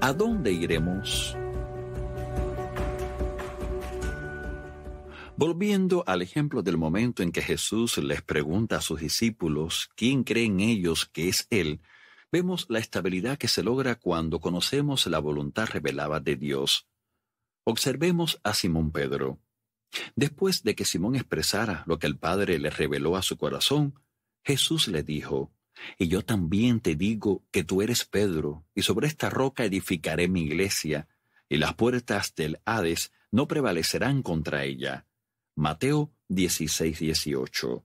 ¿A dónde iremos? Volviendo al ejemplo del momento en que Jesús les pregunta a sus discípulos quién creen ellos que es Él, vemos la estabilidad que se logra cuando conocemos la voluntad revelada de Dios. Observemos a Simón Pedro. Después de que Simón expresara lo que el Padre le reveló a su corazón, Jesús le dijo: «Y yo también te digo que tú eres Pedro, y sobre esta roca edificaré mi iglesia, y las puertas del Hades no prevalecerán contra ella». Mateo 16:18.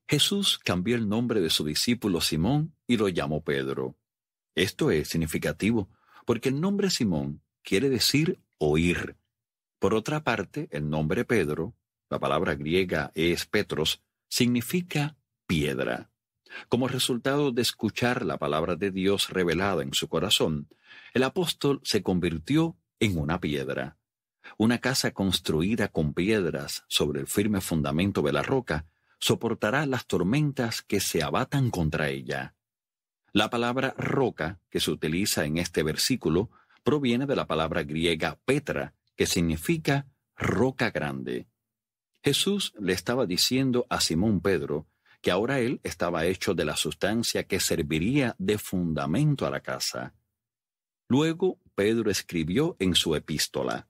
Jesús cambió el nombre de su discípulo Simón y lo llamó Pedro. Esto es significativo, porque el nombre Simón quiere decir oír. Por otra parte, el nombre Pedro, la palabra griega es Petros, significa piedra. Como resultado de escuchar la palabra de Dios revelada en su corazón, el apóstol se convirtió en una piedra. Una casa construida con piedras sobre el firme fundamento de la roca soportará las tormentas que se abatan contra ella. La palabra roca que se utiliza en este versículo proviene de la palabra griega Petra, que significa roca grande. Jesús le estaba diciendo a Simón Pedro que ahora él estaba hecho de la sustancia que serviría de fundamento a la casa. Luego Pedro escribió en su epístola: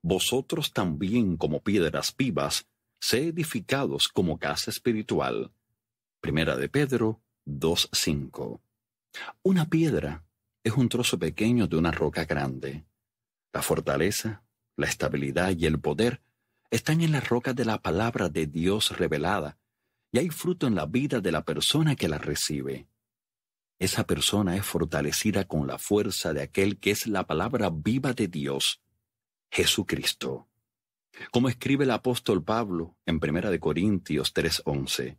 «Vosotros también, como piedras vivas, sé edificados como casa espiritual». Primera de Pedro 2:5. Una piedra es un trozo pequeño de una roca grande. La fortaleza, la estabilidad y el poder están en la roca de la palabra de Dios revelada, y hay fruto en la vida de la persona que la recibe. Esa persona es fortalecida con la fuerza de aquel que es la palabra viva de Dios, Jesucristo. Como escribe el apóstol Pablo en 1 Corintios 3:11,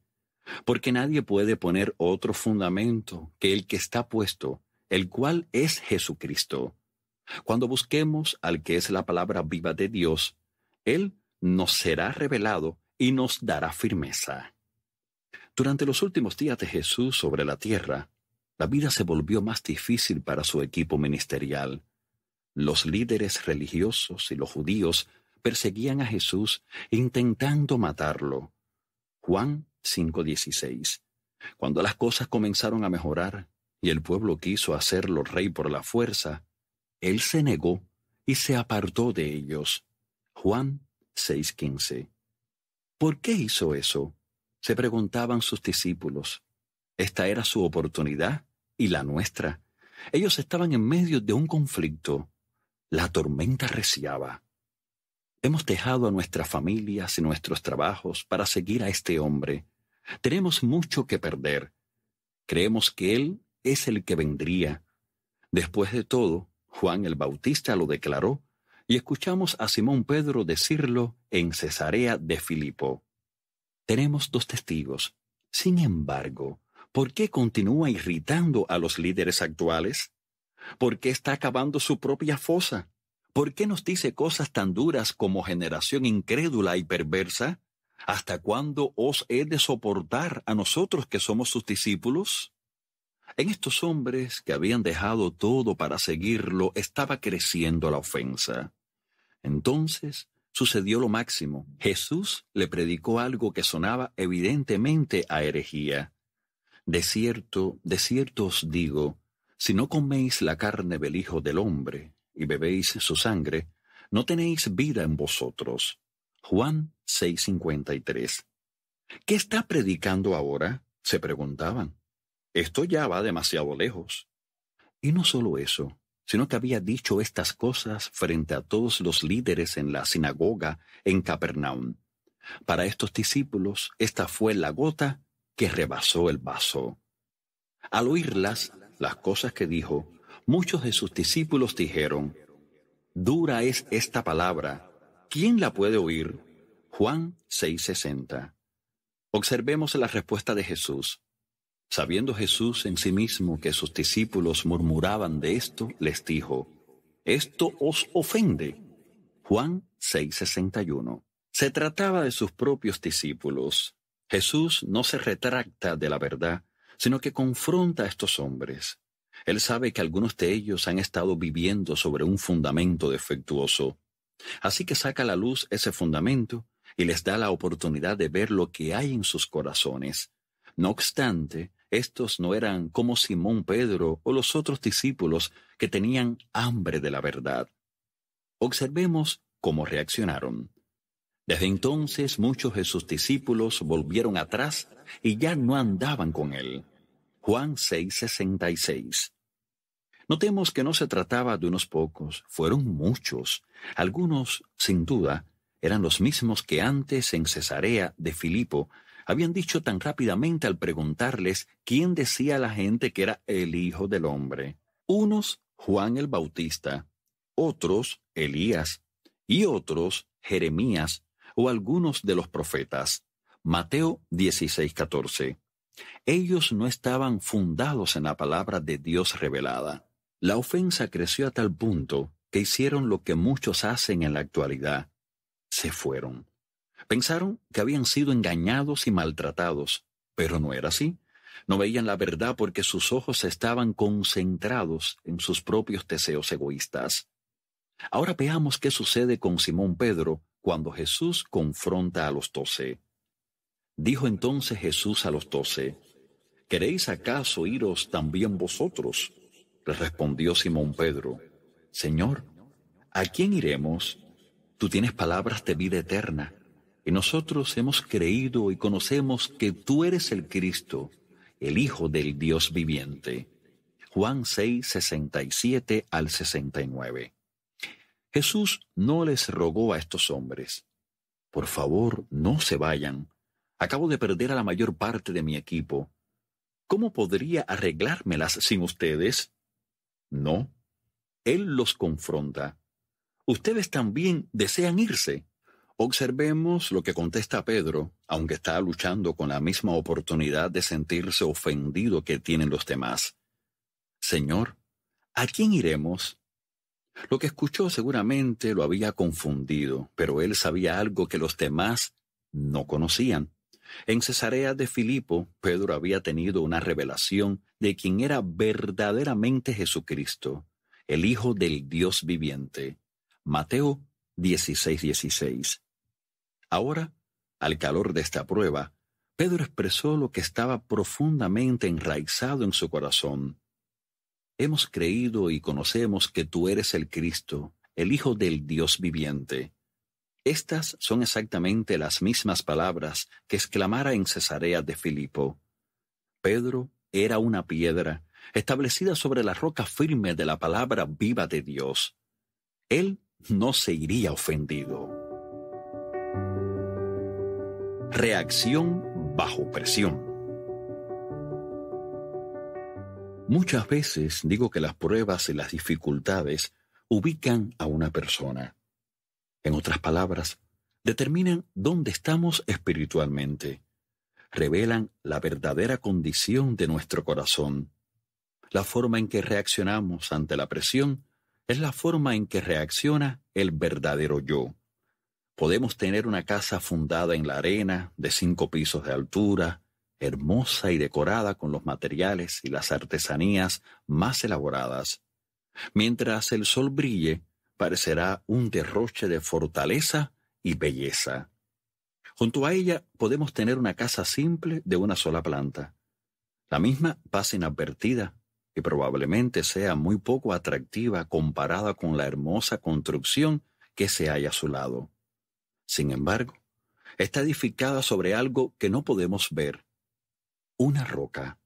«Porque nadie puede poner otro fundamento que el que está puesto, el cual es Jesucristo». Cuando busquemos al que es la palabra viva de Dios, Él nos será revelado y nos dará firmeza. Durante los últimos días de Jesús sobre la tierra, la vida se volvió más difícil para su equipo ministerial. Los líderes religiosos y los judíos perseguían a Jesús intentando matarlo. Juan 5:16. Cuando las cosas comenzaron a mejorar y el pueblo quiso hacerlo rey por la fuerza, Él se negó y se apartó de ellos. Juan 6:15. ¿Por qué hizo eso?, se preguntaban sus discípulos. Esta era su oportunidad y la nuestra. Ellos estaban en medio de un conflicto. La tormenta arreciaba. Hemos dejado a nuestras familias y nuestros trabajos para seguir a este hombre. Tenemos mucho que perder. Creemos que Él es el que vendría. Después de todo, Juan el Bautista lo declaró, y escuchamos a Simón Pedro decirlo en Cesarea de Filipo. Tenemos 2 testigos. Sin embargo, ¿por qué continúa irritando a los líderes actuales? ¿Por qué está cavando su propia fosa? ¿Por qué nos dice cosas tan duras como generación incrédula y perversa? ¿Hasta cuándo os he de soportar a nosotros que somos sus discípulos? En estos hombres que habían dejado todo para seguirlo estaba creciendo la ofensa. Entonces sucedió lo máximo. Jesús le predicó algo que sonaba evidentemente a herejía. De cierto os digo, si no coméis la carne del Hijo del Hombre y bebéis su sangre, no tenéis vida en vosotros. Juan 6:53. ¿Qué está predicando ahora?, se preguntaban. Esto ya va demasiado lejos. Y no solo eso, sino que había dicho estas cosas frente a todos los líderes en la sinagoga en Capernaum. Para estos discípulos, esta fue la gota que rebasó el vaso. Al oírlas, las cosas que dijo, muchos de sus discípulos dijeron: «Dura es esta palabra, ¿quién la puede oír?». Juan 6:60. Observemos la respuesta de Jesús. Sabiendo Jesús en sí mismo que sus discípulos murmuraban de esto, les dijo: «¿Esto os ofende?». Juan 6:61. Se trataba de sus propios discípulos. Jesús no se retracta de la verdad, sino que confronta a estos hombres. Él sabe que algunos de ellos han estado viviendo sobre un fundamento defectuoso. Así que saca a la luz ese fundamento y les da la oportunidad de ver lo que hay en sus corazones. No obstante, estos no eran como Simón Pedro o los otros discípulos que tenían hambre de la verdad. Observemos cómo reaccionaron. Desde entonces muchos de sus discípulos volvieron atrás y ya no andaban con él. Juan 6:66. Notemos que no se trataba de unos pocos, fueron muchos. Algunos, sin duda, eran los mismos que antes en Cesarea de Filipo habían dicho tan rápidamente al preguntarles quién decía la gente que era el Hijo del Hombre. Unos, Juan el Bautista, otros, Elías, y otros, Jeremías, o algunos de los profetas. Mateo 16:14. Ellos no estaban fundados en la palabra de Dios revelada. La ofensa creció a tal punto que hicieron lo que muchos hacen en la actualidad. Se fueron. Pensaron que habían sido engañados y maltratados, pero no era así. No veían la verdad porque sus ojos estaban concentrados en sus propios deseos egoístas. Ahora veamos qué sucede con Simón Pedro cuando Jesús confronta a los 12. Dijo entonces Jesús a los 12, ¿queréis acaso iros también vosotros? Le respondió Simón Pedro, Señor, ¿a quién iremos? Tú tienes palabras de vida eterna, y nosotros hemos creído y conocemos que tú eres el Cristo, el Hijo del Dios viviente. Juan 6:67 al 69. Jesús no les rogó a estos hombres, por favor, no se vayan. Acabo de perder a la mayor parte de mi equipo. ¿Cómo podría arreglármelas sin ustedes? No. Él los confronta. ¿Ustedes también desean irse? Observemos lo que contesta Pedro, aunque está luchando con la misma oportunidad de sentirse ofendido que tienen los demás. Señor, ¿a quién iremos? Lo que escuchó seguramente lo había confundido, pero él sabía algo que los demás no conocían. En Cesarea de Filipo, Pedro había tenido una revelación de quién era verdaderamente Jesucristo, el Hijo del Dios viviente. Mateo 16:16. Ahora, al calor de esta prueba, Pedro expresó lo que estaba profundamente enraizado en su corazón. Hemos creído y conocemos que tú eres el Cristo, el Hijo del Dios viviente. Estas son exactamente las mismas palabras que exclamara en Cesarea de Filipo. Pedro era una piedra establecida sobre la roca firme de la palabra viva de Dios. Él no se iría ofendido. Reacción bajo presión. Muchas veces digo que las pruebas y las dificultades ubican a una persona. En otras palabras, determinan dónde estamos espiritualmente. Revelan la verdadera condición de nuestro corazón. La forma en que reaccionamos ante la presión es la forma en que reacciona el verdadero yo. Podemos tener una casa fundada en la arena, de 5 pisos de altura, hermosa y decorada con los materiales y las artesanías más elaboradas. Mientras el sol brille, parecerá un derroche de fortaleza y belleza. Junto a ella podemos tener una casa simple de una sola planta. La misma pasa inadvertida y probablemente sea muy poco atractiva comparada con la hermosa construcción que se halla a su lado. Sin embargo, está edificada sobre algo que no podemos ver, una roca.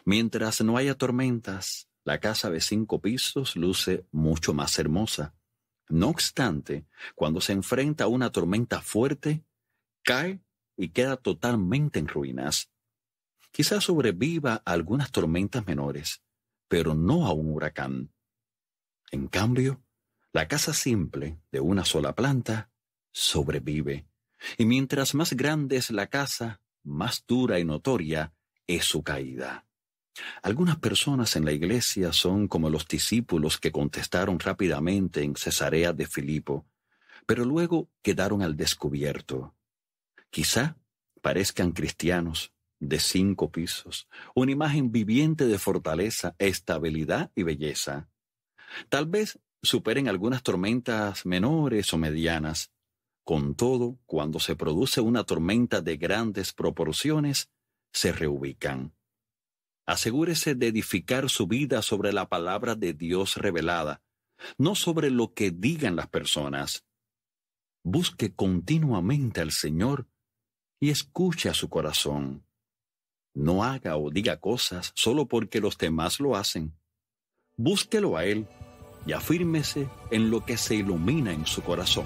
Mientras no haya tormentas, la casa de 5 pisos luce mucho más hermosa. No obstante, cuando se enfrenta a una tormenta fuerte, cae y queda totalmente en ruinas. Quizás sobreviva a algunas tormentas menores, pero no a un huracán. En cambio, la casa simple de una sola planta sobrevive. Y mientras más grande es la casa, más dura y notoria es su caída. Algunas personas en la iglesia son como los discípulos que contestaron rápidamente en Cesarea de Filipo, pero luego quedaron al descubierto. Quizá parezcan cristianos, de 5 pisos, una imagen viviente de fortaleza, estabilidad y belleza. Tal vez superen algunas tormentas menores o medianas. Con todo, cuando se produce una tormenta de grandes proporciones, se reubican. Asegúrese de edificar su vida sobre la palabra de Dios revelada, no sobre lo que digan las personas. Busque continuamente al Señor y escuche a su corazón. No haga o diga cosas solo porque los demás lo hacen. Búsquelo a Él y afírmese en lo que se ilumina en su corazón.